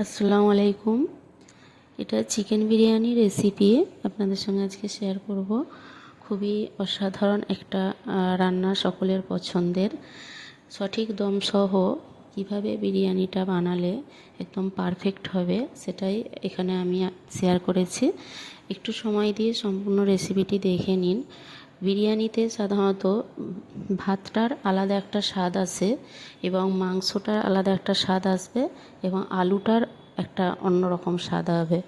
আসসালামু আলাইকুম। এটা চিকেন বিরিয়ানি রেসিপি আপনাদের সঙ্গে আজকে শেয়ার করব। খুবই অসাধারণ একটা রান্না, সকলের পছন্দের। সঠিক দমসহ কিভাবে বিরিয়ানিটা বানালে একদম পারফেক্ট হবে সেটাই এখানে আমি শেয়ার করেছি। একটু সময় দিয়ে সম্পূর্ণ রেসিপিটি দেখে নিন। বিরিয়ানিতে সাধারণত ভাতটার আলাদা একটা স্বাদ আসে এবং মাংসটার আলাদা একটা স্বাদ আসবে এবং আলুটার একটা অন্যরকম স্বাদ হবে।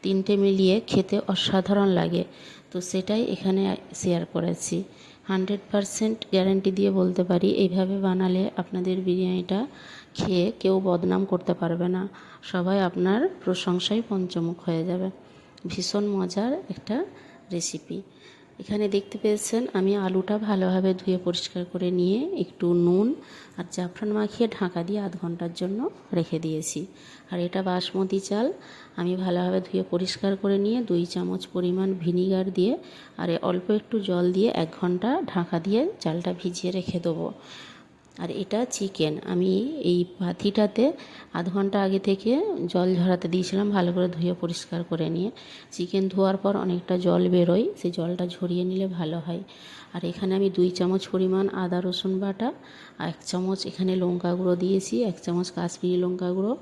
তিনটে মিলিয়ে খেতে অসাধারণ লাগে। তো সেটাই এখানে শেয়ার করেছি। 100% গ্যারান্টি দিয়ে বলতে পারি, এইভাবে বানালে আপনাদের বিরিয়ানিটা খেয়ে কেউ বদনাম করতে পারবে না। সবাই আপনার প্রশংসায় পঞ্চমুখ হয়ে যাবে। ভীষণ মজার একটা রেসিপি। এখানে দেখতে পেয়েছেন আমি আলুটা ভালোভাবে ধুয়ে পরিষ্কার করে নিয়ে একটু নুন আর জাফরান মাখিয়ে ঢাকা দিয়ে আধ ঘন্টার জন্য রেখে দিয়েছি। আর এটা বাসমতি চাল, আমি ভালোভাবে ধুয়ে পরিষ্কার করে নিয়ে 2 চামচ পরিমাণ ভিনিগার দিয়ে আর অল্প একটু জল দিয়ে 1 ঘন্টা ঢাকা দিয়ে চালটা ভিজিয়ে রেখে দেবো। আর এটা চিকেন, আমি এই পাতিটাতে আধ ঘন্টা আগে থেকে জল ঝরাতে দিয়েছিলাম, ভালো করে ধুয়ে পরিষ্কার করে নিয়ে। চিকেন ধোয়ার পর অনেকটা জল বেরোয়, সেই জলটা ঝরিয়ে নিলে ভালো হয়। আর এখানে আমি 2 চামচ পরিমাণ আদা রসুন বাটা, আর 1 চামচ এখানে লঙ্কা গুঁড়ো দিয়েছি, 1 চামচ কাশ্মীরি লঙ্কা গুঁড়ো,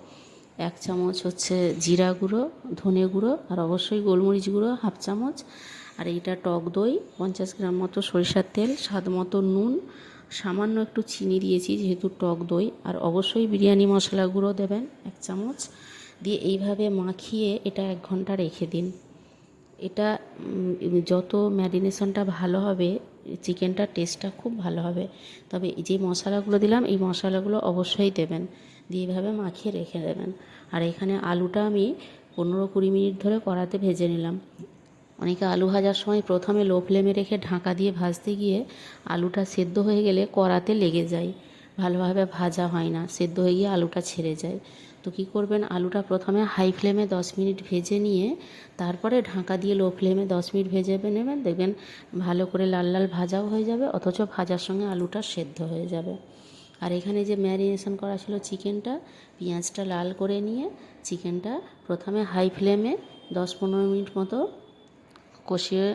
1 চামচ হচ্ছে জিরা গুঁড়ো, ধনে গুঁড়ো, আর অবশ্যই গোলমরিচ গুঁড়ো 1/2 চামচ। আর এইটা টক দই, 50 গ্রাম মতো সরিষার তেল, স্বাদ মতো নুন, সামান্য একটু চিনি দিয়েছি যেহেতু টক দই, আর অবশ্যই বিরিয়ানি মশলা গুঁড়ো দেবেন 1 চামচ দিয়ে এইভাবে মাখিয়ে এটা 1 ঘন্টা রেখে দিন। এটা যত ম্যারিনেশনটা ভালো হবে চিকেনটার টেস্টটা খুব ভালো হবে। তবে যে মশলাগুলো দিলাম এই মশলাগুলো অবশ্যই দেবেন, দিয়ে এইভাবে মাখিয়ে রেখে দেবেন। আর এখানে আলুটা আমি 15-20 মিনিট ধরে কড়াতে ভেজে নিলাম। অনেকে আলু ভাজার সময় প্রথমে লো ফ্লেমে রেখে ঢাকা দিয়ে ভাজতে গিয়ে আলুটা সেদ্ধ হয়ে গেলে কড়াতে লেগে যায়, ভালোভাবে ভাজা হয় না, সেদ্ধ হয়ে গিয়ে আলুটা ছেড়ে যায়। তো কী করবেন, আলুটা প্রথমে হাই ফ্লেমে 10 মিনিট ভেজে নিয়ে তারপরে ঢাকা দিয়ে লো ফ্লেমে 10 মিনিট ভেজে নেবেন, দেখবেন ভালো করে লাল লাল ভাজাও হয়ে যাবে, অথচ ভাজার সঙ্গে আলুটা সেদ্ধ হয়ে যাবে। আর এখানে যে ম্যারিনেশন করা ছিল চিকেনটা, পেঁয়াজটা লাল করে নিয়ে চিকেনটা প্রথমে হাই ফ্লেমে 10-15 মিনিট মতো কষিয়ে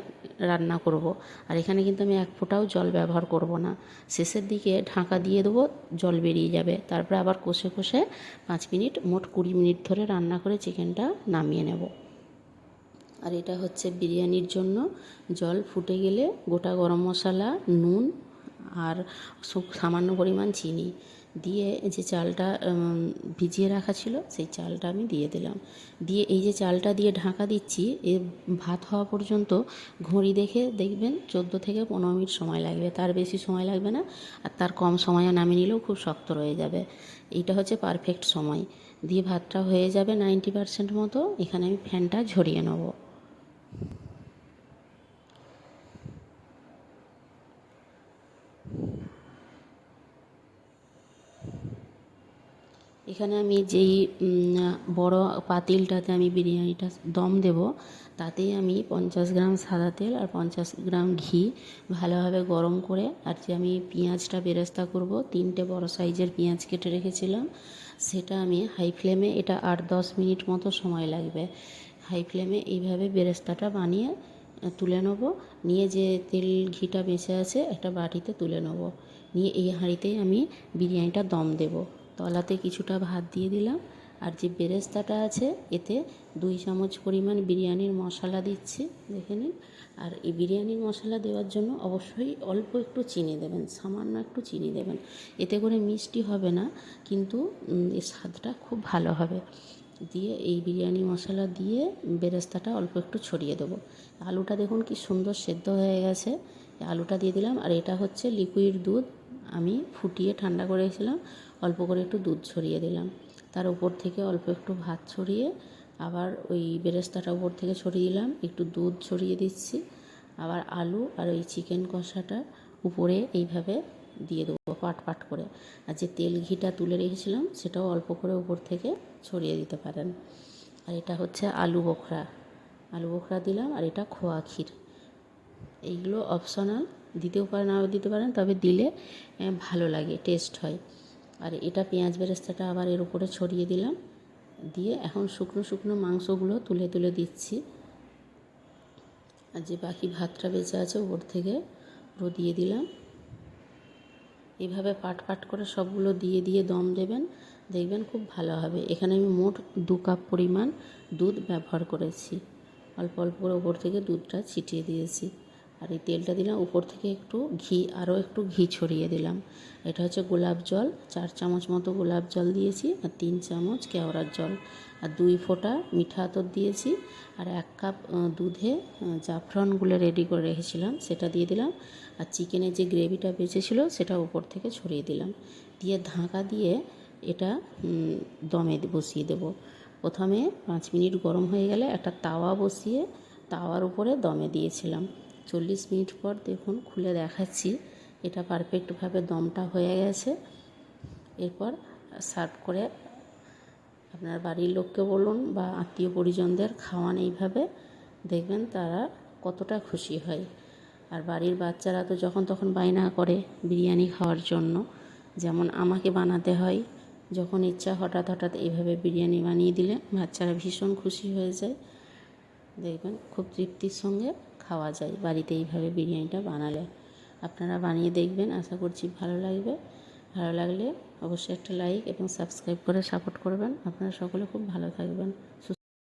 রান্না করব। আর এখানে কিন্তু আমি 1 ফোঁটাও জল ব্যবহার করব না। শেষের দিকে ঢাকা দিয়ে দেবো, জল বেরিয়ে যাবে, তারপরে আবার কষে কষে 5 মিনিট, মোট 20 মিনিট ধরে রান্না করে চিকেনটা নামিয়ে নেব। আর এটা হচ্ছে বিরিয়ানির জন্য। জল ফুটে গেলে গোটা গরম মশলা, নুন আর সামান্য পরিমাণ চিনি দিয়ে যে চালটা ভিজিয়ে রাখা ছিল সেই চালটা আমি দিয়ে দিলাম। দিয়ে এই যে চালটা দিয়ে ঢাকা দিচ্ছি, এ ভাত হওয়া পর্যন্ত ঘড়ি দেখে দেখবেন 14-15 মিনিট সময় লাগবে, তার বেশি সময় লাগবে না। আর তার কম সময়ে নামিয়ে নিলেও খুব শক্ত রয়ে যাবে। এইটা হচ্ছে পারফেক্ট সময়। দিয়ে ভাতটা হয়ে যাবে 90% মতো, এখানে আমি ফ্যানটা ঝরিয়ে নেব। এখানে আমি যেই বড় পাতিলটাতে আমি বিরিয়ানিটা দম দেব, তাতেই আমি 50 গ্রাম সাদা তেল আর 50 গ্রাম ঘি ভালোভাবে গরম করে, আর যে আমি পেঁয়াজটা বেরেস্তা করব 3টে বড় সাইজের পেঁয়াজ কেটে রেখেছিলাম, সেটা আমি হাই ফ্লেমে, এটা 8-10 মিনিট মতো সময় লাগবে, হাই ফ্লেমে এইভাবে বেরেস্তাটা বানিয়ে তুলে নেব। নিয়ে যে তেল ঘিটা বেঁচে আছে একটা বাটিতে তুলে নেব, নিয়ে এই হাঁড়িতেই আমি বিরিয়ানিটা দম দেব। তলাতে কিছুটা ভাত দিয়ে দিলাম, আর যে বেরেস্তাটা আছে এতে 2 চামচ পরিমাণ বিরিয়ানির মশলা দিচ্ছি, দেখে নিন। আর এই বিরিয়ানির মশলা দেওয়ার জন্য অবশ্যই অল্প একটু চিনি দেবেন, সামান্য একটু চিনি দেবেন, এতে করে মিষ্টি হবে না, কিন্তু এর স্বাদটা খুব ভালো হবে। দিয়ে এই বিরিয়ানি মশলা দিয়ে বেরেস্তাটা অল্প একটু ছড়িয়ে দেবো। আলুটা দেখুন কি সুন্দর সেদ্ধ হয়ে গেছে, আলুটা দিয়ে দিলাম। আর এটা হচ্ছে লিকুইড দুধ, আমি ফুটিয়ে ঠান্ডা করে রেখেছিলাম, অল্প করে একটু দুধ ছড়িয়ে দিলাম, তার উপর থেকে অল্প একটু ভাত ছড়িয়ে আবার ওই বেরেস্তাটা উপর থেকে ছড়িয়ে দিলাম, একটু দুধ ছড়িয়ে দিচ্ছি, আবার আলু আর ওই চিকেন কষাটা উপরে এইভাবে দিয়ে দেবো পাট পাট করে। আর যে তেল ঘিটা তুলে রেখেছিলাম সেটাও অল্প করে উপর থেকে ছড়িয়ে দিতে পারেন। আর এটা হচ্ছে আলু বোখরা, আলু বোখরা দিলাম, আর এটা খোয়া ক্ষীর। এইগুলো অপশনাল, দিতেও পারেন নাও দিতে পারেন, তবে দিলে ভালো লাগে, টেস্ট হয়। আর এটা পেঁয়াজ বেরেস্তাটা আবার এর উপরে ছড়িয়ে দিলাম, দিয়ে এখন শুকনো শুকনো মাংসগুলো তুলে তুলে দিচ্ছি। আর যে বাকি ভাতটা বেঁচে আছে ওপর থেকে পুরো দিয়ে দিলাম। এইভাবে পাট পাট করে সবগুলো দিয়ে দিয়ে দম দেবেন, দেখবেন খুব ভালো হবে। এখানে আমি মোট 2 কাপ পরিমাণ দুধ ব্যবহার করেছি। অল্প অল্প করে ওপর থেকে দুধটা ছিটিয়ে দিয়েছি। আর এই তেলটা দিলাম, উপর থেকে একটু ঘি, আরও একটু ঘি ছড়িয়ে দিলাম। এটা হচ্ছে গোলাপ জল, 4 চামচ মতো গোলাপ জল দিয়েছি, আর 3 চামচ কেওড়ার জল, আর 2 ফোঁটা মিঠা আতর দিয়েছি। আর 1 কাপ দুধে জাফরানগুলো রেডি করে রেখেছিলাম সেটা দিয়ে দিলাম। আর চিকেনের যে গ্রেভিটা বেঁচেছিল সেটা উপর থেকে ছড়িয়ে দিলাম। দিয়ে ঢাকা দিয়ে এটা দমে বসিয়ে দেব। প্রথমে 5 মিনিট গরম হয়ে গেলে একটা তাওয়া বসিয়ে তাওয়ার উপরে দমে দিয়েছিলাম। 40 মিনিট পর দেখুন খুলে দেখাচ্ছি, এটা পারফেক্টভাবে দমটা হয়ে গেছে। এরপর সার্ভ করে আপনার বাড়ির লোককে বলুন বা আত্মীয় পরিজনদের খাওয়ান এইভাবে, দেখবেন তারা কতটা খুশি হয়। আর বাড়ির বাচ্চারা তো যখন তখন বায়না করে বিরিয়ানি খাওয়ার জন্য, যেমন আমাকে বানাতে হয় যখন ইচ্ছা, হঠাৎ হঠাৎ এইভাবে বিরিয়ানি বানিয়ে দিলে বাচ্চারা ভীষণ খুশি হয়ে যায়। দেখবেন খুব তৃপ্তির সঙ্গে খাওয়া যায় বাড়িতে এইভাবে বিরিয়ানিটা বানালে। আপনারা বানিয়ে দেখবেন, আশা করছি ভালো লাগবে। ভালো লাগলে অবশ্যই একটা লাইক এবং সাবস্ক্রাইব করে সাপোর্ট করবেন। আপনারা সকলে খুব ভালো থাকবেন।